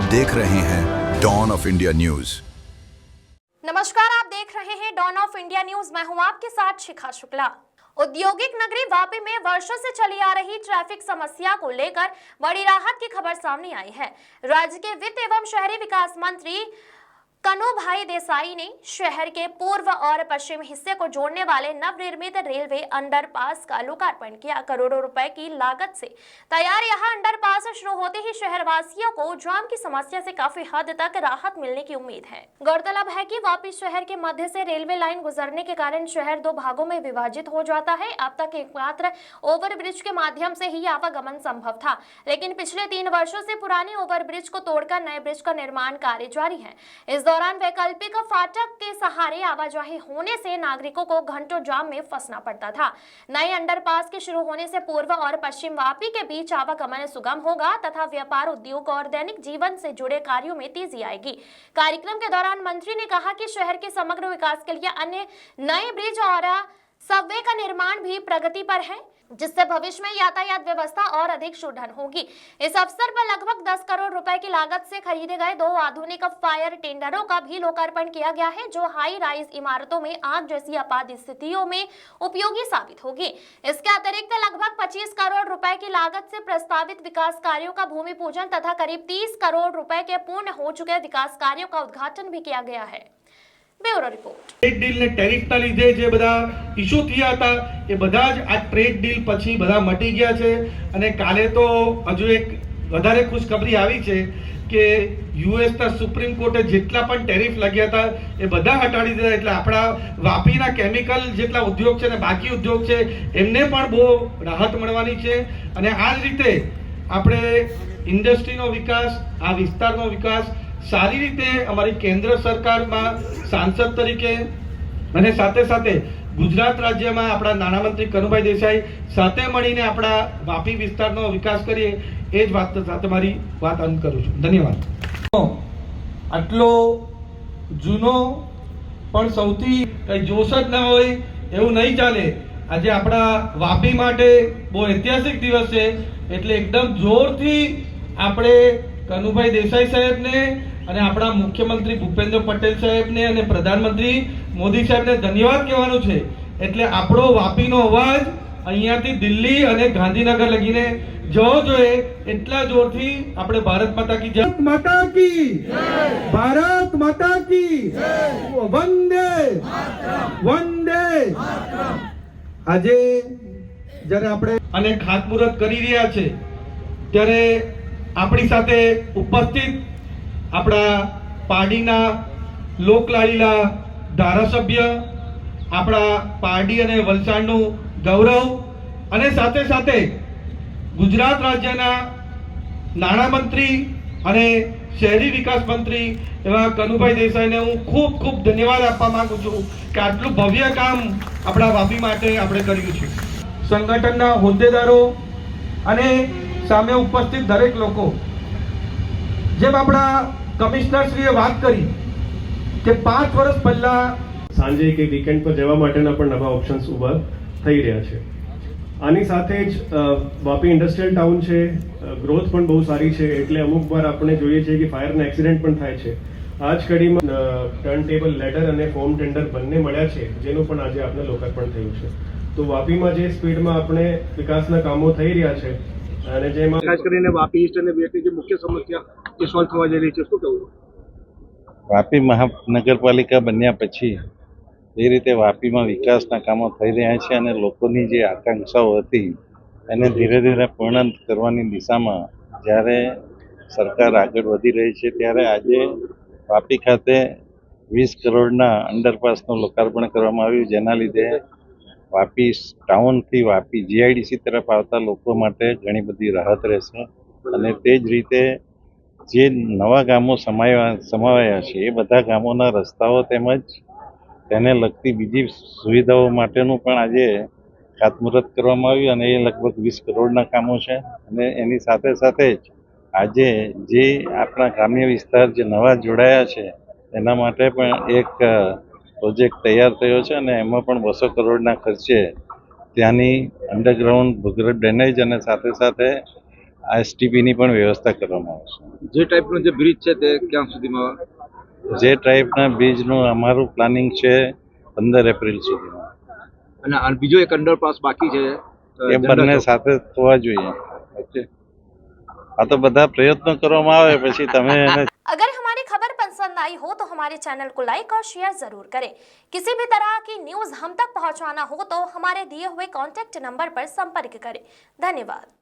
आप देख रहे हैं डॉन ऑफ इंडिया न्यूज। नमस्कार, आप देख रहे हैं डॉन ऑफ इंडिया न्यूज। मैं हूं आपके साथ शिखा शुक्ला। औद्योगिक नगरी वापी में वर्षों से चली आ रही ट्रैफिक समस्या को लेकर बड़ी राहत की खबर सामने आई है। राज्य के वित्त एवं शहरी विकास मंत्री कनुभाई देसाई ने शहर के पूर्व और पश्चिम हिस्से को जोड़ने वाले नवनिर्मित रेलवे अंडरपास का लोकार्पण किया। करोड़ों रुपए की लागत से तैयार यह अंडरपास शुरू होते ही शहरवासियों को जाम की समस्या से काफी हद तक राहत मिलने की उम्मीद है। गौरतलब है कि वापी शहर के मध्य से रेलवे लाइन गुजरने के कारण शहर दो भागों में विभाजित हो जाता है। अब तक एकमात्र ओवरब्रिज के माध्यम से ही आवागमन संभव था, लेकिन पिछले 3 वर्षों से पुराने ओवरब्रिज को तोड़कर नए ब्रिज का निर्माण कार्य जारी है। इस दौरान वैकल्पिक फाटक के सहारे आवाजाही होने से नागरिकों को घंटों जाम में फंसना पड़ता था। नए अंडरपास के शुरू होने से पूर्व और पश्चिम वापी के बीच आवागमन सुगम होगा तथा व्यापार, उद्योग और दैनिक जीवन से जुड़े कार्यों में तेजी आएगी। कार्यक्रम के दौरान मंत्री ने कहा कि शहर के समग्र विकास के लिए अन्य नए ब्रिज और सबवे का निर्माण भी प्रगति पर है, जिससे भविष्य में यातायात व्यवस्था और अधिक सुदृढ़ होगी। इस अवसर पर लगभग 10 करोड़ रुपए की लागत से खरीदे गए 2 आधुनिक फायर टेंडरों का भी लोकार्पण किया गया है, जो हाई राइज इमारतों में आग जैसी आपात स्थितियों में उपयोगी साबित होगी। इसके अतिरिक्त लगभग 25 करोड़ रुपए की लागत से प्रस्तावित विकास कार्यों का भूमि पूजन तथा करीब 30 करोड़ रुपए के पूर्ण हो चुके विकास कार्यों का उद्घाटन भी किया गया है। Bureau report. ट्रेड डील ने ટેરિફના લીધે જે બધા ઇશ્યુ થયા હતા એ બધા જ આ ટ્રેડ ડીલ પછી બધા મટી ગયા છે અને કાલે તો હજુ એક વધારે ખુશખબરી આવી છે કે યુએસના સુપ્રીમ કોર્ટે જેટલા પણ ટેરિફ લાગ્યા હતા એ બધા હટાડી દીધા, એટલે આપણા વાપીના કેમિકલ જેટલા ઉદ્યોગ છે ને બાકી ઉદ્યોગ છે એમને પણ બહુ રાહત મળવાની છે અને આ જ રીતે આપણે ઇન્ડસ્ટ્રીનો વિકાસ, આ વિસ્તારનો વિકાસ સારી રીતે અમારી કેન્દ્ર સરકારમાં સાંસદ તરીકે અને સાથે સાથે ગુજરાત રાજ્યમાં આપણા નાણામંત્રી કનુભાઈ દેસાઈ સાથે મળીને આપણા વાપી વિસ્તારનો વિકાસ કરીએ એ જ વાત સાથે મારી વાત અંત કરું છું। ધન્યવાદ। આટલો જૂનો પણ સૌથી કઈ જોશ જ ન હોય એવું નહીં ચાલે। આજે આપણા વાપી માટે બહુ ઐતિહાસિક દિવસ છે, એટલે એકદમ જોરથી આપણે કનુભાઈ દેસાઈ સાહેબને અને આપણા મુખ્યમંત્રી ભૂપેન્દ્ર પટેલ સાહેબને અને પ્રધાનમંત્રી મોદી સાહેબને ધન્યવાદ કહેવાનું છે। એટલે આપણો વાપીનો અવાજ અહીંયાથી દિલ્લી અને ગાંધીનગર લગીને જવો જોઈએ, એટલા જોરથી આપણે ભારત માતા की जय, माता की जय, भारत माता की जय, वंदे वंदे। આજે જ્યારે આપણે અને ખાતમુહૂર્ત કરી રહ્યા છે ત્યારે આપણી સાથે ઉપસ્થિત આપણા પાર્ટીના લોકલાડીલા ધારાસભ્ય, આપણા પાર્ટી અને વલસાડનું ગૌરવ અને સાથે સાથે ગુજરાત રાજ્યના નાણામંત્રી અને શહેરી વિકાસ મંત્રી એવા કનુભાઈ દેસાઈને હું ખૂબ ખૂબ ધન્યવાદ આપવા માંગુ છું કે આટલું ભવ્ય કામ આપણા વાપી માટે આપણે કર્યું છે। સંગઠનના હોદ્દેદારો અને સામે ઉપસ્થિત દરેક લોકો, જેમ આપણા કમિશનરશ્રીએ વાત કરી કે 5 વર્ષ પહેલા સાંજે કે વીકેન્ડ પર જવા માટેના પણ નવા ઓપ્શન્સ ઊભા થઈ રહ્યા છે। આની સાથે જ વાપી ઇન્ડસ્ટ્રીયલ ટાઉન છે, ગ્રોથ પણ બહુ સારી છે, એટલે અમુક વાર આપણે જોઈએ છીએ કે ફાયરના એક્સિડન્ટ પણ થાય છે। આ જ કડીમાં ટર્ન ટેબલ લેડર અને ફોર્મ ટેન્ડર બંને મળ્યા છે, જેનું પણ આજે આપણે લોકાર્પણ થયું છે। તો વાપીમાં જે સ્પીડમાં આપણે વિકાસના કામો થઈ રહ્યા છે અને જેમાં ખાસ કરીને વાપી ઈસ્ટ અને વેસ્ટની જે મુખ્ય સમસ્યા એ સોલ્વ થવા જઈ રહી છે, શું કહેવું? વાપી મહાનગરપાલિકા બન્યા પછી એ રીતે વાપીમાં વિકાસના કામો થઈ રહ્યા છે અને લોકોની જે આકાંક્ષાઓ હતી એને ધીરે ધીરે પૂર્ણ કરવાની દિશામાં જ્યારે સરકાર આગળ વધી રહી છે, ત્યારે આજે વાપી ખાતે 20 કરોડના અંડરપાસનું લોકાર્પણ કરવામાં આવ્યું, જેના લીધે વાપી ટાઉનથી વાપી જીઆઈડીસી તરફ આવતા લોકો માટે ઘણી બધી રાહત રહેશે અને તે જ રીતે જે નવા ગામો સમાવાયા છે એ બધા ગામોના રસ્તાઓ તેમજ તેને લગતી બીજી સુવિધાઓ માટેનું પણ આજે ખાતમુહૂર્ત કરવામાં આવ્યું અને એ લગભગ 20 કરોડના કામો છે। અને એની સાથે સાથે જ આજે જે આપણા ગ્રામ્ય વિસ્તાર જે નવા જોડાયા છે એના માટે પણ એક પ્રોજેક્ટ તૈયાર થયો છે અને એમાં પણ 200 કરોડના ખર્ચે ત્યાંની અંડરગ્રાઉન્ડ ભૂગર્ભ ડ્રેનેજ અને સાથે સાથે આ એસટીપીની પણ વ્યવસ્થા કરવામાં આવશે. જે ટાઈપનો જે બ્રિજ છે તે ક્યાં સુધીમાં? જે ટાઈપના બ્રિજનું અમારું પ્લાનિંગ છે 15 એપ્રિલ સુધીમાં. અને બીજો એક અંડરપાસ બાકી છે એ બંને સાથે થવા જોઈએ. ઓકે, આ તો બધા પ્રયત્નો કરવામાં આવે પછી તમે એને अगर हमारी खबर पसंद आई हो तो हमारे चैनल को लाइक और शेयर जरूर करें। किसी भी तरह की न्यूज हम तक पहुंचाना हो तो हमारे दिए हुए कॉन्टेक्ट नंबर पर संपर्क करें। धन्यवाद।